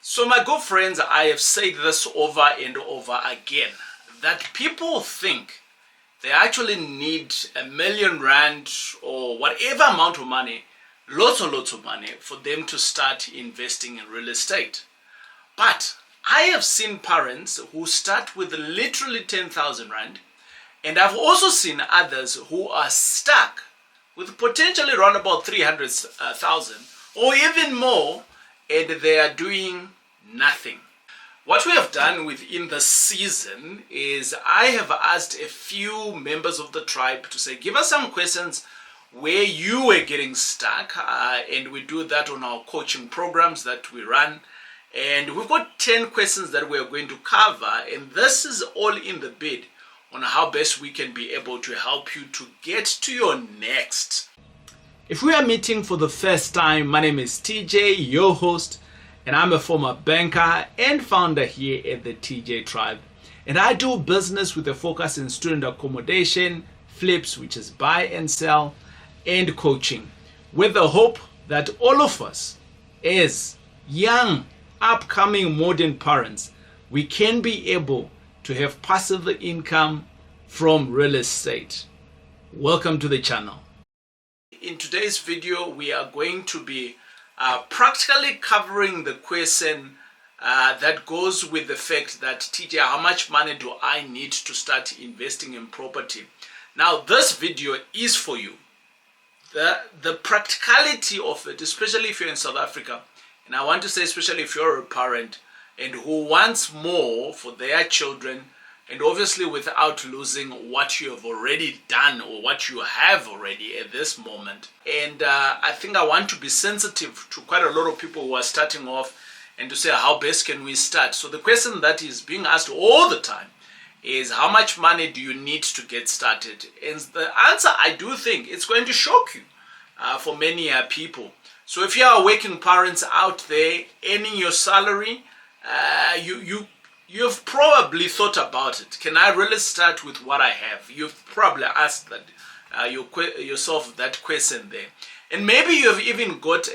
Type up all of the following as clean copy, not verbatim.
So my good friends, I have said this over and over again, that people think they actually need R1,000,000 or whatever amount of money, lots and lots of money, for them to start investing in real estate. But I have seen parents who start with literally 10,000 Rand, and I've also seen others who are stuck with potentially around about 300,000 or even more, and they are doing nothing. What we have done within the season is I have asked a few members of the tribe to say, give us some questions where you were getting stuck, and we do that on our coaching programs that we run. And we've got 10 questions that we're going to cover, and this is all in the bid on how best we can be able to help you to get to your next. If we are meeting for the first time, my name is TJ, your host, and I'm a former banker and founder here at the TJ Tribe. And I do business with a focus in student accommodation, flips, which is buy and sell, and coaching, with the hope that all of us, as young, upcoming modern parents, we can be able to have passive income from real estate. Welcome to the channel. In today's video, we are going to be practically covering the question that goes with the fact that, TJ, how much money do I need to start investing in property? Now, this video is for you. The practicality of it, especially if you're in South Africa, and I want to say especially if you're a parent and who wants more for their children, and obviously without losing what you have already done or what you have already at this moment. And I think I want to be sensitive to quite a lot of people who are starting off and to say, how best can we start? So the question that is being asked all the time is, how much money do you need to get started? And the answer, I do think it's going to shock you for many people. So if you are working parents out there earning your salary, you've probably thought about it. Can I really start with what I have? You've probably asked that yourself that question there. And maybe you've even got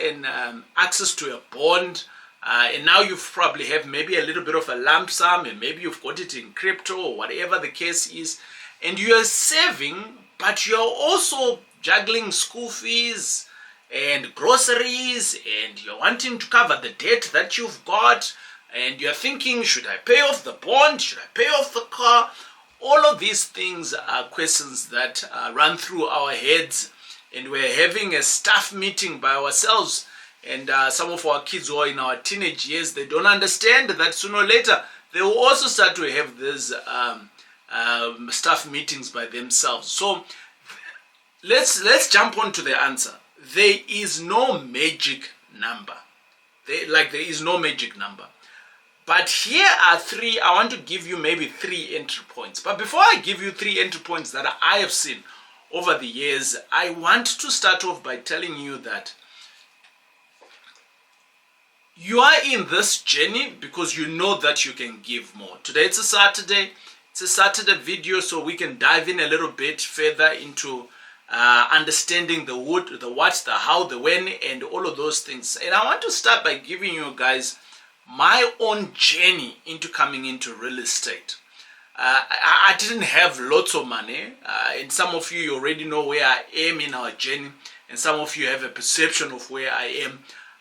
access to a bond, and now you probably have maybe a little bit of a lump sum, and maybe you've got it in crypto or whatever the case is, and you are saving, but you're also juggling school fees and groceries, and you're wanting to cover the debt that you've got, and you're thinking, should I pay off the bond? Should I pay off the car? All of these things are questions that run through our heads, and we're having a staff meeting by ourselves, and some of our kids who are in our teenage years, they don't understand that sooner or later they will also start to have these staff meetings by themselves. So let's jump on to the answer. There is no magic number. There is no magic number. But here are three. I want to give you maybe 3 entry points. But before I give you 3 entry points that I have seen over the years, I want to start off by telling you that you are in this journey because you know that you can give more. Today it's a Saturday. It's a Saturday video, so we can dive in a little bit further into understanding the what, the how, the when, and all of those things. And I want to start by giving you guys my own journey into coming into real estate. I didn't have lots of money, and some of you already know where I am in our journey, and some of you have a perception of where I am.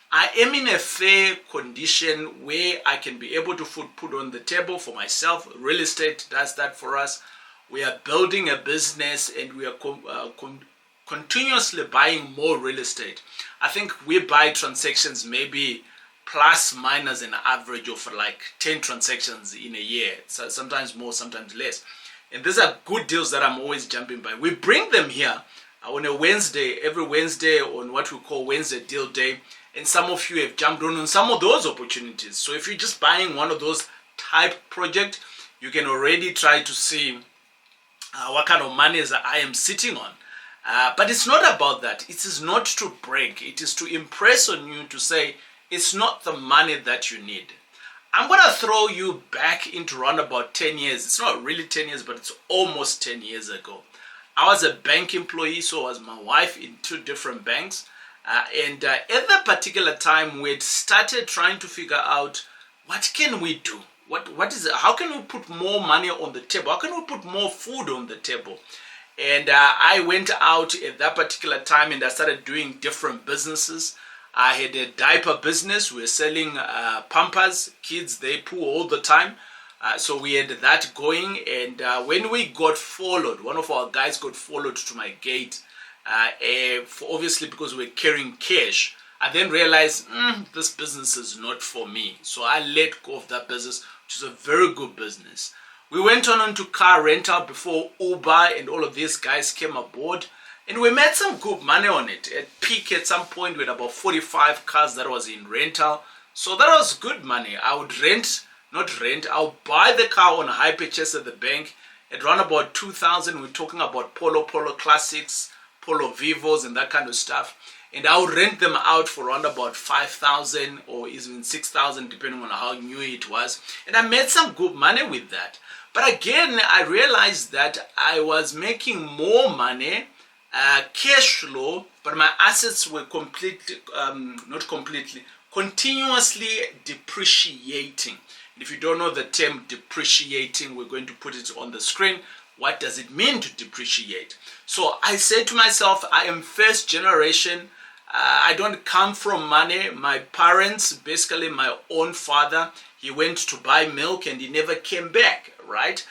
I am in a fair condition where I can be able to put on the table for myself. Real estate does that for us. We are building a business, and we are continuously buying more real estate. I think we buy transactions maybe plus minus an average of like 10 transactions in a year. So sometimes more, sometimes less. And these are good deals that I'm always jumping by. We bring them here on a Wednesday, every Wednesday, on what we call Wednesday Deal Day. And some of you have jumped on some of those opportunities. So if you're just buying one of those type project, you can already try to see what kind of money I am sitting on. But it's not about that. It is not to brag. It is to impress on you, to say it's not the money that you need. I'm going to throw you back into around about 10 years. It's not really 10 years, but it's almost 10 years ago. I was a bank employee, so was my wife, in 2 different banks. And at that particular time, we had started trying to figure out what can we do? What is it? How can we put more money on the table? How can we put more food on the table? And I went out at that particular time and I started doing different businesses. I had a diaper business. We were selling Pampers. Kids, they poo all the time. So we had that going. And when we got followed, one of our guys got followed to my gate, obviously because we were carrying cash. I then realized this business is not for me. So I let go of that business, which is a very good business. We went on into car rental before Uber and all of these guys came aboard. And we made some good money on it. At peak, at some point, we had about 45 cars that was in rental. So that was good money. I would I would buy the car on a high purchase at the bank. At around about 2,000, we're talking about Polo Classics, Polo Vivos and that kind of stuff. And I would rent them out for around about 5,000 or even 6,000 depending on how new it was. And I made some good money with that. But again, I realized that I was making more money, cash flow, but my assets were continuously depreciating. And if you don't know the term depreciating, we're going to put it on the screen. What does it mean to depreciate? So I said to myself, I am first generation. I don't come from money. My parents, basically my own father, he went to buy milk and he never came back, right?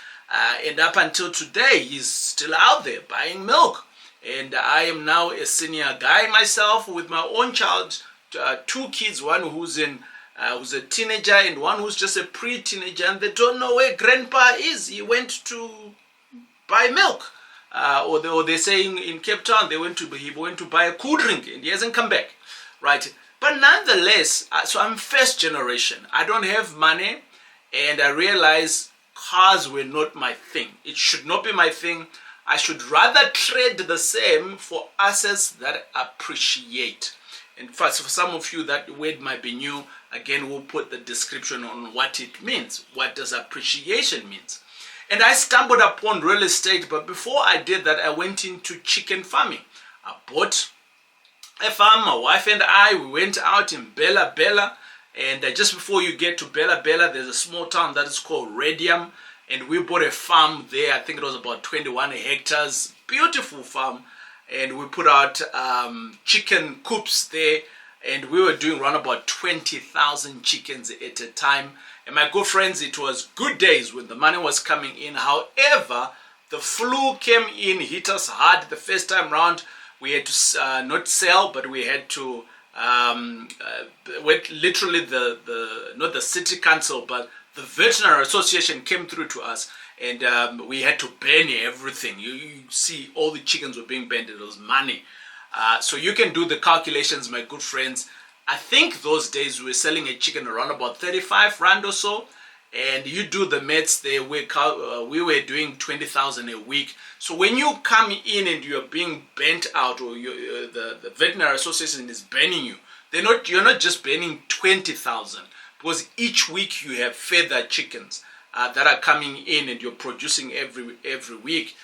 And up until today, he's still out there buying milk. And I am now a senior guy myself with my own child, two kids, one who's a teenager and one who's just a pre-teenager, and they don't know where grandpa is. He went to buy milk. Or they say in Cape Town he went to buy a cool drink and he hasn't come back, right? But nonetheless, so I'm first generation. I don't have money, and I realize cars were not my thing. It should not be my thing. I should rather trade the same for assets that appreciate. In fact, for some of you that word might be new. Again, we'll put the description on what it means. What does appreciation means? And I stumbled upon real estate, but before I did that, I went into chicken farming. I bought a farm. My wife and I, we went out in Bella Bella, and just before you get to Bella Bella, there's a small town that is called Radium, and we bought a farm there. I think it was about 21 hectares, beautiful farm, and we put out chicken coops there, and we were doing around about 20,000 chickens at a time. And my good friends, it was good days when the money was coming in. However, the flu came in, hit us hard the first time round. We had to not sell, but we had to literally not the city council, but the veterinary association came through to us, and we had to ban everything. You see, all the chickens were being banned. It was money. So you can do the calculations, my good friends. I think those days we were selling a chicken around about 35 rand or so, and you do the maths there. We were doing 20,000 a week. So when you come in and you're being bent out, or the veterinary association is banning you, you're not just banning 20,000, because each week you have feather chickens that are coming in and you're producing every week.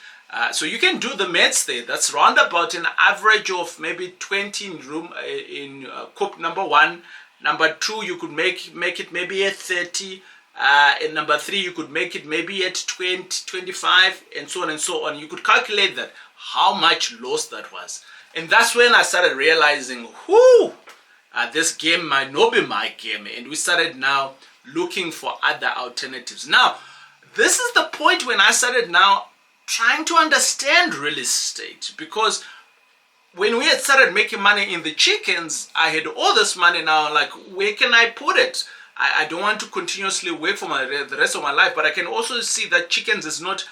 So you can do the maths there. That's round about an average of maybe 20 in coop number 1. Number 2, you could make it maybe at 30. And number 3, you could make it maybe at 20, 25, and so on and so on. You could calculate that, how much loss that was. And that's when I started realizing, this game might not be my game. And we started now looking for other alternatives. Now, this is the point when I started now trying to understand real estate, because when we had started making money in the chickens, I had all this money now, like, where can I put it? I don't want to continuously work for the rest of my life, but I can also see that chickens is not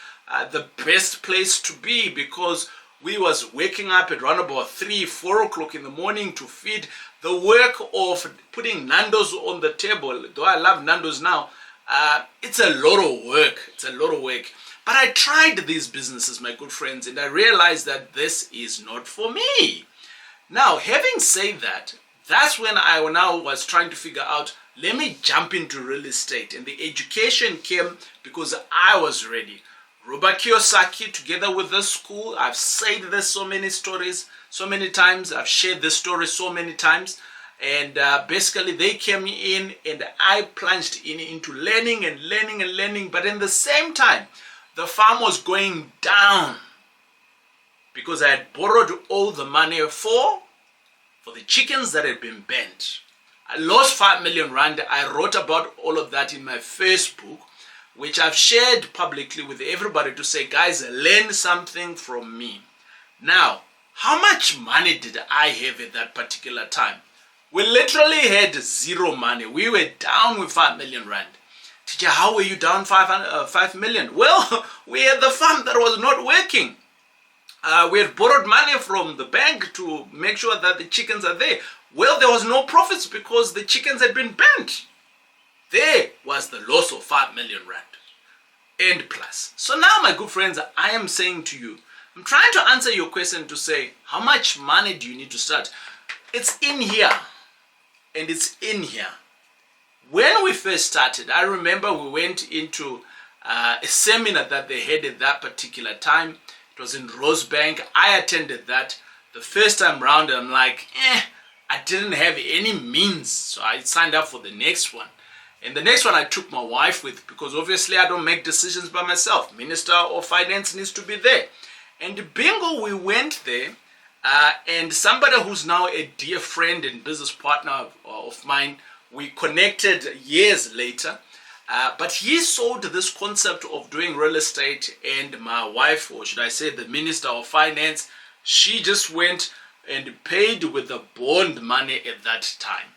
the best place to be, because we was waking up at around about 3, 4 o'clock in the morning to feed. The work of putting Nando's on the table, though I love Nando's now, it's a lot of work. It's a lot of work. But I tried these businesses, my good friends, and I realized that this is not for me. Now, having said that, that's when I now was trying to figure out, let me jump into real estate. And the education came because I was ready. Robert Kiyosaki, together with this school, I've said this so many stories, so many times. I've shared this story so many times. And basically they came in and I plunged into learning and learning and learning. But in the same time, the farm was going down because I had borrowed all the money for the chickens that had been burnt. I lost 5 million rand. I wrote about all of that in my first book, which I've shared publicly with everybody to say, guys, learn something from me. Now, how much money did I have at that particular time? We literally had zero money. We were down with 5 million rand. Teacher, how were you down 5 million? Well, we had the farm that was not working. We had borrowed money from the bank to make sure that the chickens are there. Well, there was no profits because the chickens had been burnt. There was the loss of 5 million rand and plus. So now, my good friends, I am saying to you, I'm trying to answer your question to say, how much money do you need to start? It's in here, and it's in here. When we first started, I remember we went into a seminar that they had at that particular time. It was in Rosebank. I attended that. The first time round, I'm like, I didn't have any means, so I signed up for the next one. And the next one I took my wife with, because obviously I don't make decisions by myself. Minister of Finance needs to be there. And bingo, we went there, and somebody who's now a dear friend and business partner of mine, we connected years later, but he sold this concept of doing real estate, and my wife, or should I say the Minister of Finance, she just went and paid with the bond money at that time.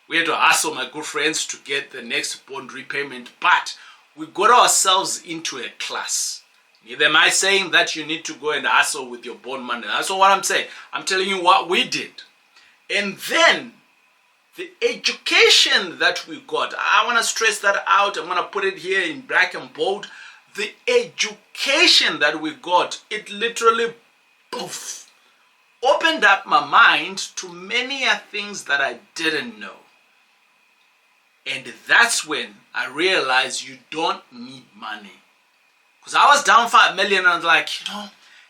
We had to hustle, my good friends, to get the next bond repayment, but we got ourselves into a class. Neither am I saying that you need to go and hustle with your bond money. That's not what I'm saying. I'm telling you what we did. And then the education that we got, I want to stress that out. I'm going to put it here in black and bold. The education that we got, it literally, poof, opened up my mind to many things that I didn't know. And that's when I realized you don't need money. Because I was down 5 million and I was like,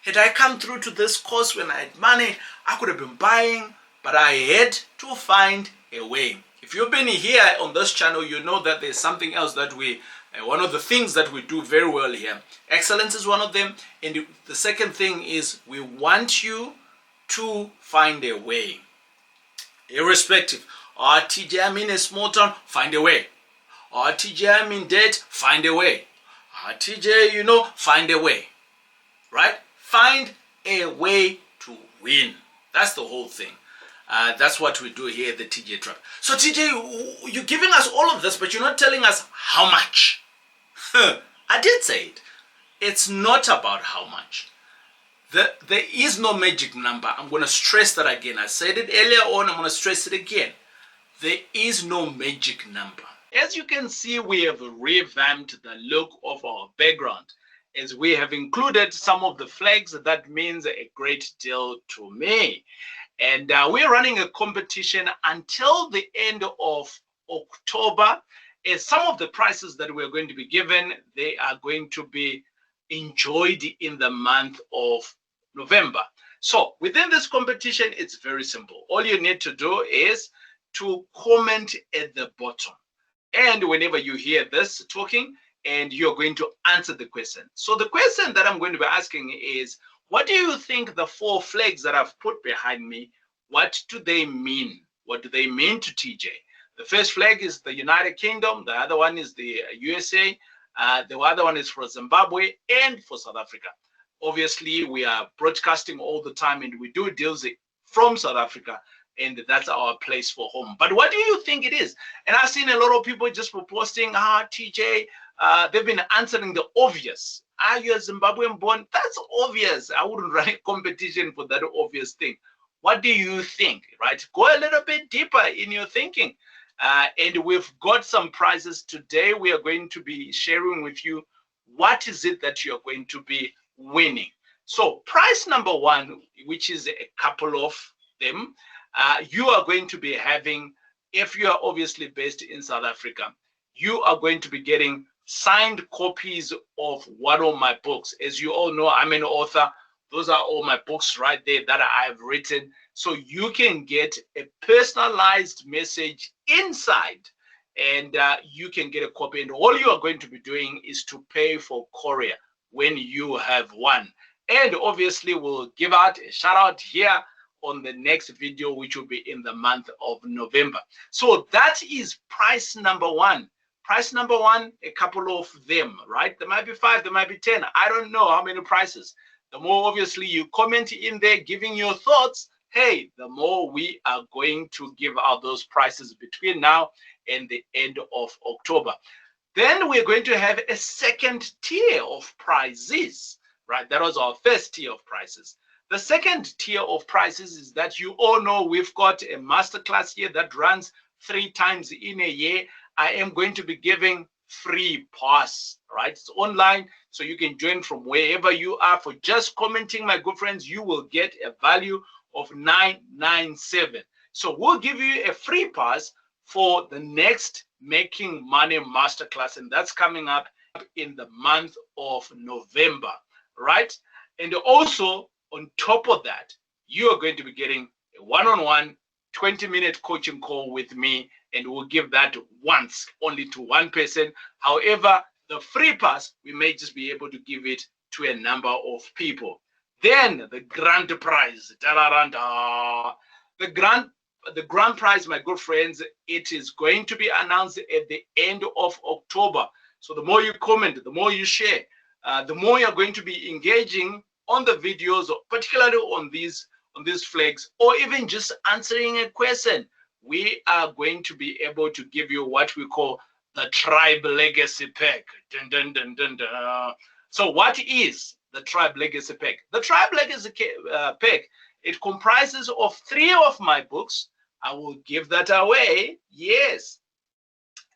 had I come through to this course when I had money, I could have been buying, but I had to find a way. If you've been here on this channel, you know that there's something else that one of the things that we do very well here. Excellence is one of them. And the second thing is we want you to find a way. Irrespective. TJ, I'm in a small town, find a way. TJ, I'm in debt, find a way. TJ, find a way. Right? Find a way to win. That's the whole thing. That's what we do here at the TJ Trap. So TJ, you're giving us all of this, but you're not telling us how much. I did say it. It's not about how much. There is no magic number. I'm going to stress that again. I said it earlier on. I'm going to stress it again. There is no magic number. As you can see, we have revamped the look of our background, as we have included some of the flags. That means a great deal to me. And we're running a competition until the end of October. As some of the prizes that we're going to be given, they are going to be enjoyed in the month of November. So within this competition, it's very simple. All you need to do is to comment at the bottom. And whenever you hear this talking, and you're going to answer the question. So the question that I'm going to be asking is, what do you think the 4 flags that I've put behind me, what do they mean? What do they mean to TJ? The first flag is the United Kingdom. The other one is the USA. The other one is for Zimbabwe and for South Africa. Obviously, we are broadcasting all the time, and we do deals from South Africa, and that's our place for home. But what do you think it is? And I've seen a lot of people just posting, TJ, they've been answering the obvious. Are you a Zimbabwean born? That's obvious. I wouldn't run a competition for that obvious thing. What do you think, right? Go a little bit deeper in your thinking. And we've got some prizes today. We are going to be sharing with you what is it that you're going to be winning. So prize number 1, which is a couple of them, you are going to be having, if you are obviously based in South Africa, you are going to be getting signed copies of one of my books. As you all know, I'm an author. Those are all my books right there that I've written. So you can get a personalized message inside, and you can get a copy. And all you are going to be doing is to pay for courier when you have one. And obviously, we'll give out a shout out here on the next video, which will be in the month of November. So that is price number one. Price number one, a couple of them, right? There might be 5, there might be 10. I don't know how many prices. The more obviously you comment in there giving your thoughts, hey, the more we are going to give out those prices between now and the end of October. Then we're going to have a second tier of prices, right? That was our first tier of prices. The second tier of prices is that you all know we've got a masterclass here that runs 3 times in a year. I am going to be giving free pass, right? It's online, so you can join from wherever you are. For just commenting, my good friends, you will get a value of $997. So we'll give you a free pass for the next Making Money Masterclass, and that's coming up in the month of November, right? And also, on top of that, you are going to be getting a one-on-one 20-minute coaching call with me, and we'll give that once, only to one person. However, the free pass, we may just be able to give it to a number of people. Then the grand prize, the grand prize, my good friends, it is going to be announced at the end of October. So the more you comment, the more you share, the more you're going to be engaging on the videos, particularly on these flags, or even just answering a question, we are going to be able to give you what we call the Tribe Legacy Pack. Dun, dun, dun, dun, dun. So what is the Tribe Legacy Pack? The Tribe Legacy Pack, it comprises of 3 of my books. I will give that away, yes.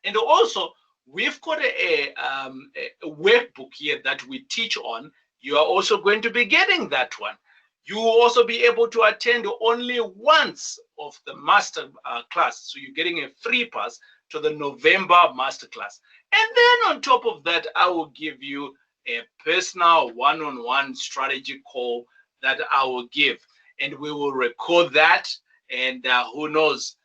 And also, we've got a workbook here that we teach on. You are also going to be getting that one. You will also be able to attend only once of the master class. So you're getting a free pass to the November master class. And then on top of that, I will give you a personal one-on-one strategy call that I will give. And we will record that. And who knows,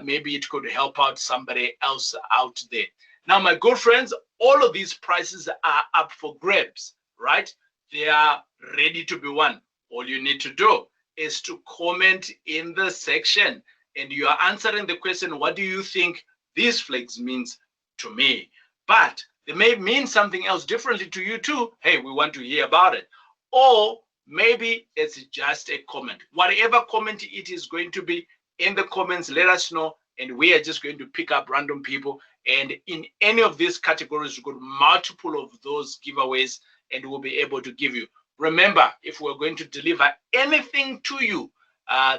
maybe it could help out somebody else out there. Now, my good friends, all of these prices are up for grabs, right? They are ready to be won. All you need to do is to comment in the section, and you are answering the question, what do you think these flags means to me? But they may mean something else differently to you too. Hey, we want to hear about it. Or maybe it's just a comment. Whatever comment it is going to be in the comments, let us know, and we are just going to pick up random people. And in any of these categories, we've got multiple of those giveaways, and we'll be able to give you. Remember, if we're going to deliver anything to you,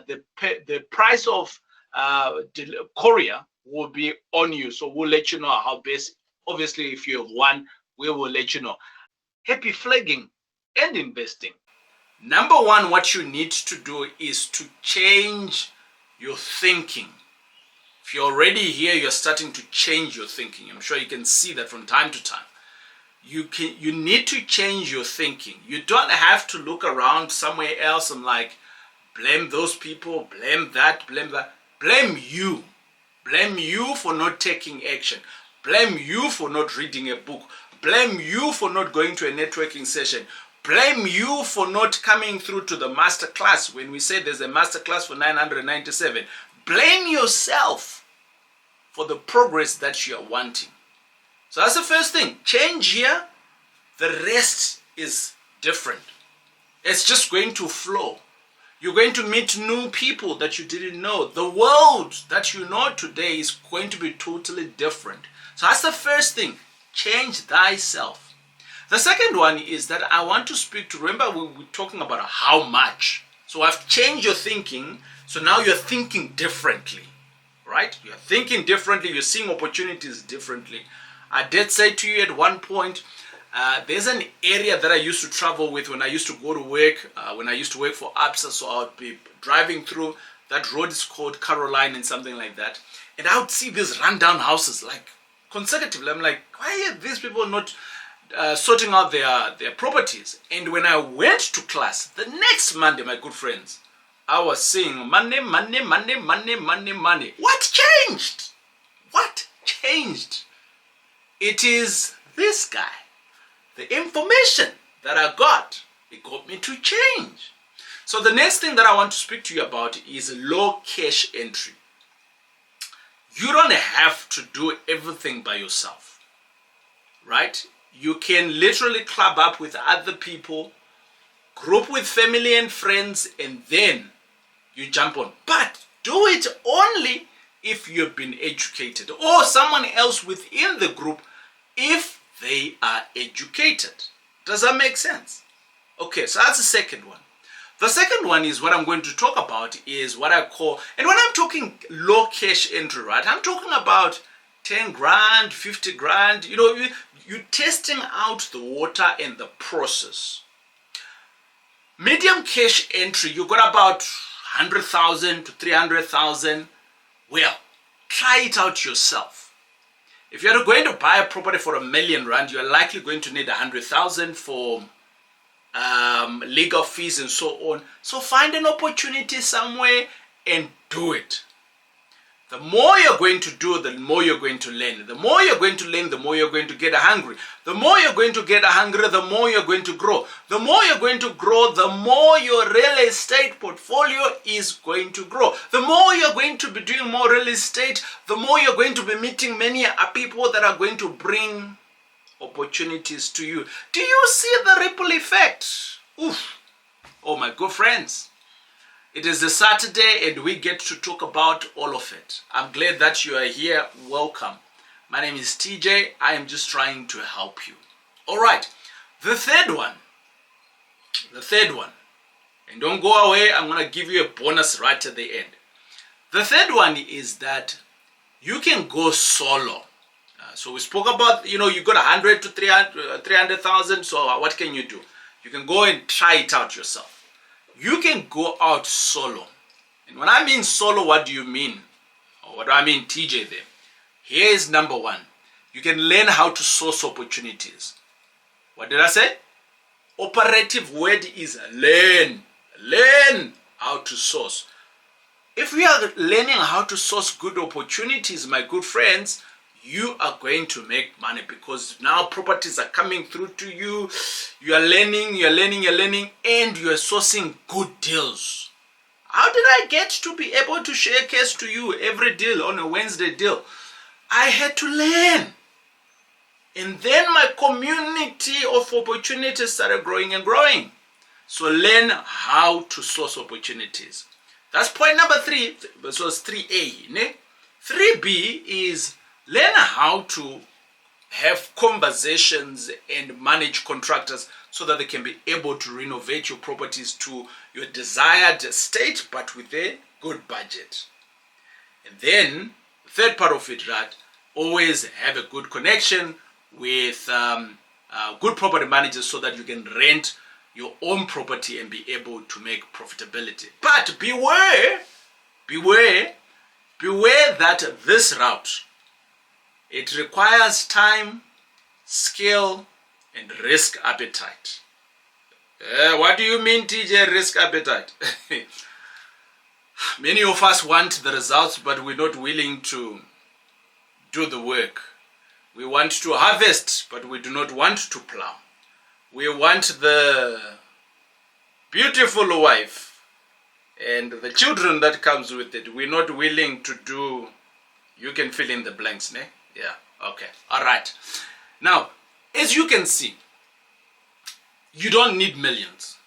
the price of courier will be on you. So we'll let you know how best. Obviously, if you have one, we will let you know. Happy flagging and investing. Number one, what you need to do is to change your thinking. If you're already here, you're starting to change your thinking. I'm sure you can see that from time to time. You need to change your thinking. You don't have to look around somewhere else and like blame those people, blame that, blame that. Blame you. Blame you for not taking action. Blame you for not reading a book. Blame you for not going to a networking session. Blame you for not coming through to the master class when we say there's a master class for 997. Blame yourself for the progress that you are wanting. So that's the first thing. Change here. The rest is different. It's just going to flow. You're going to meet new people that you didn't know. The world that you know today is going to be totally different. So that's the first thing. Change thyself. The second one is that I want to speak to, remember we were talking about how much. So I've changed your thinking. So now you're thinking differently, right? You're thinking differently. You're seeing opportunities differently. I did say to you at one point, there's an area that I used to travel with when I used to go to work, when I used to work for APSA. So I would be driving through, that road is called Caroline and something like that. And I would see these rundown houses like consecutively. I'm like, why are these people not sorting out their properties. And when I went to class the next Monday, my good friends, I was saying money, money, money, money, money, money. What changed? What changed? It is this guy. The information that I got, it got me to change. So the next thing that I want to speak to you about is low cash entry. You don't have to do everything by yourself, right? You can literally club up with other people, group with family and friends, and then you jump on. But do it only if you've been educated, or someone else within the group if they are educated. Does that make sense? Okay, so that's the second one. The second one is what I'm going to talk about is what I call, and when I'm talking low cash entry, right, I'm talking about 10 grand, 50 grand, you're testing out the water and the process. Medium cash entry, you got about 100,000 to 300,000. Well, try it out yourself. If you're going to buy a property for R1 million, you're likely going to need 100,000 for legal fees and so on. So find an opportunity somewhere and do it. The more you're going to do, the more you're going to learn. The more you're going to learn, the more you're going to get hungry. The more you're going to get hungry, the more you're going to grow. The more you're going to grow, the more your real estate portfolio is going to grow. The more you're going to be doing more real estate, the more you're going to be meeting many people that are going to bring opportunities to you. Do you see the ripple effect? Oof. Oh my good friends. It is a Saturday and we get to talk about all of it. I'm glad that you are here. Welcome. My name is TJ. I am just trying to help you. All right. The third one. And don't go away. I'm going to give you a bonus right at the end. The third one is that you can go solo. So we spoke about, you got 100 to 300,000. So what can you do? You can go and try it out yourself. You can go out solo. And when I mean solo, what do you mean? Or what do I mean, TJ there? Here is number one. You can learn how to source opportunities. What did I say? Operative word is learn. Learn how to source. If we are learning how to source good opportunities, my good friends, you are going to make money because now properties are coming through to you. You are learning, and you are sourcing good deals. How did I get to be able to share case to you every deal on a Wednesday deal? I had to learn. And then my community of opportunities started growing and growing. So learn how to source opportunities. That's point number 3. This was 3A. Ne? 3B is learn how to have conversations and manage contractors so that they can be able to renovate your properties to your desired state, but with a good budget. And then the third part of it, right, always have a good connection with good property managers so that you can rent your own property and be able to make profitability. But beware that this route, it requires time, skill, and risk appetite. What do you mean, TJ, risk appetite? Many of us want the results, but we're not willing to do the work. We want to harvest, but we do not want to plow. We want the beautiful wife and the children that comes with it. We're not willing to do, you can fill in the blanks, ne? Yeah, okay, all right. Now, as you can see, you don't need millions.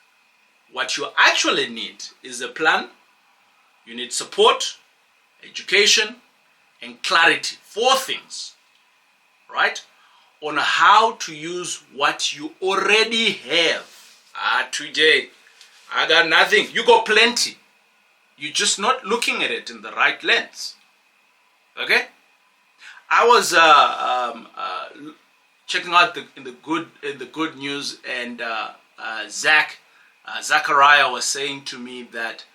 What you actually need is a plan. You need support, education, and clarity. 4 things, right? On how to use what you already have. TJ, I got nothing. You got plenty. You're just not looking at it in the right lens. Okay? I was checking out in the good news, and Zachariah was saying to me that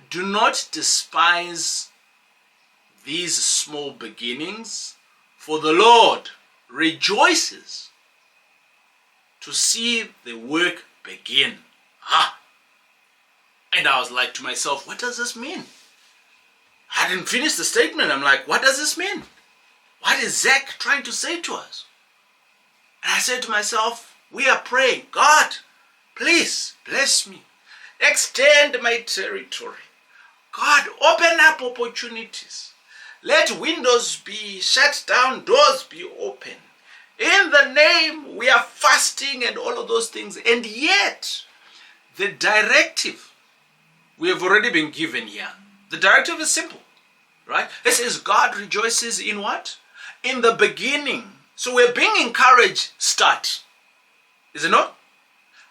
do not despise these small beginnings, for the Lord rejoices to see the work begin. Ah! And I was like to myself, what does this mean? I didn't finish the statement. I'm like, what does this mean? What is Zach trying to say to us? And I said to myself, we are praying, God, please bless me. Extend my territory. God, open up opportunities. Let windows be shut down, doors be open. In the name, we are fasting and all of those things. And yet, the directive we have already been given here. The directive is simple, right? It says God rejoices in what? In the beginning. So we're being encouraged, start. Is it not?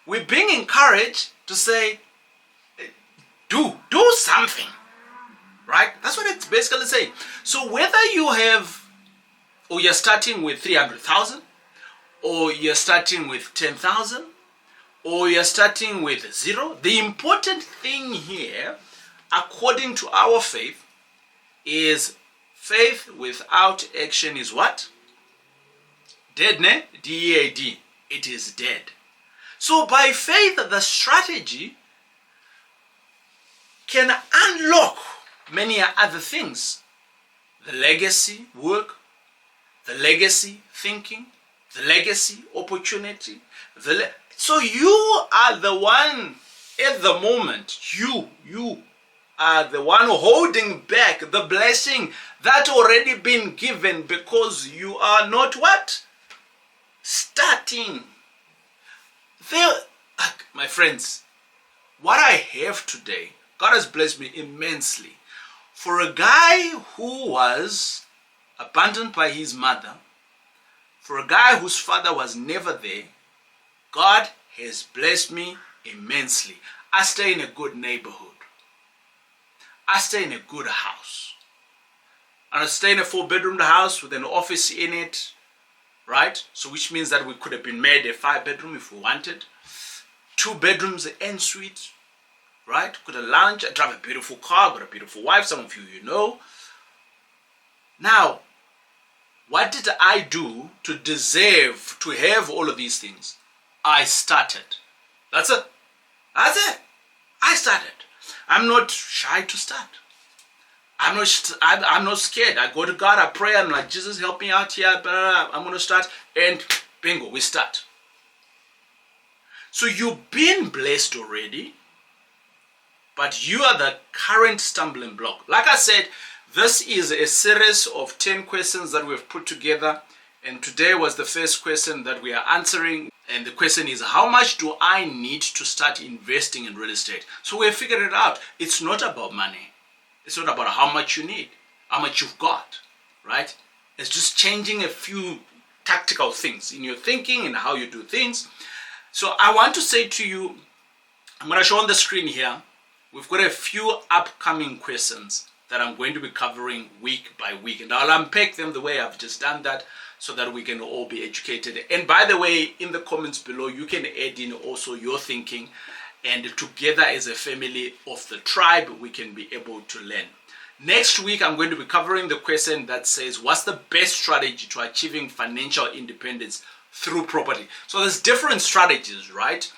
We're being encouraged to say, do something, right? That's what it's basically saying. So whether you have, or you're starting with 300,000, or you're starting with 10,000, or you're starting with 0, the important thing here, according to our faith, is faith without action is what? Dead, ne? D-E-A-D. It is dead. So by faith, the strategy can unlock many other things. The legacy work, the legacy thinking, the legacy opportunity. So you are the one at the moment, you are the one holding back the blessing that already been given because you are not what? Starting. There, my friends, what I have today, God has blessed me immensely. For a guy who was abandoned by his mother, for a guy whose father was never there, God has blessed me immensely. I stay in a good neighborhood. I stay in a good house. And I stay in a 4-bedroom house with an office in it, right? So which means that we could have been made a 5-bedroom if we wanted. 2 bedrooms en suite, right? Could have lounge. I drive a beautiful car, got a beautiful wife. Some of you know. Now, what did I do to deserve to have all of these things? I started. That's it. That's it. I started. I'm not shy to start. I'm not scared. I go to God, I pray, I'm like, Jesus, help me out here. Blah, blah, blah. I'm going to start. And bingo, we start. So you've been blessed already, but you are the current stumbling block. Like I said, this is a series of 10 questions that we've put together. And today was the first question that we are answering. And the question is, how much do I need to start investing in real estate? So we figured it out. It's not about money. It's not about how much you need, how much you've got, right? It's just changing a few tactical things in your thinking and how you do things. So I want to say to you, I'm going to show on the screen here, we've got a few upcoming questions that I'm going to be covering week by week. And I'll unpack them the way I've just done that so that we can all be educated. And by the way, in the comments below, you can add in also your thinking. And together as a family of the tribe, we can be able to learn. Next week, I'm going to be covering the question that says, what's the best strategy to achieving financial independence through property? So there's different strategies, right?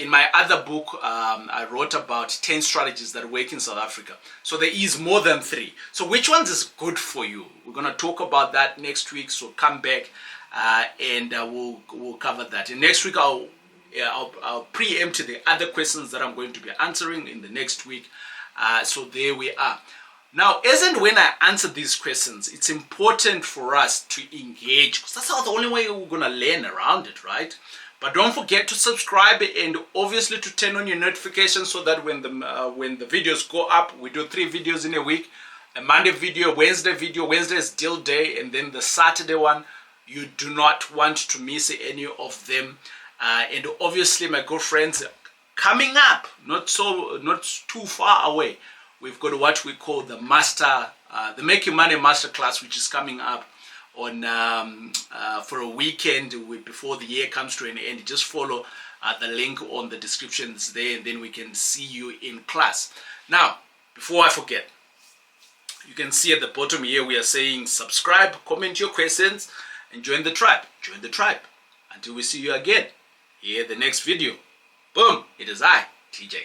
In my other book, I wrote about 10 strategies that work in South Africa. So there is more than 3. So which ones is good for you? We're going to talk about that next week. So come back and we'll cover that. And next week, I'll preempt the other questions that I'm going to be answering in the next week. So there we are. Now, as and when I answer these questions, it's important for us to engage, because that's how the only way we're going to learn around it, right? But don't forget to subscribe and obviously to turn on your notifications so that when the videos go up, we do 3 videos in a week. A Monday video, Wednesday video, Wednesday is deal day, and then the Saturday one. You do not want to miss any of them. And obviously, my good friends, coming up, not too far away, we've got what we call the Making Money Masterclass, which is coming up on for a weekend before the year comes to an end. Just follow the link on the descriptions there, and then we can see you in class. Now, before I forget, you can see at the bottom here we are saying subscribe, comment your questions, and join the tribe. Join the tribe. Until we see you again. hear the next video. Boom, it is I, TJ.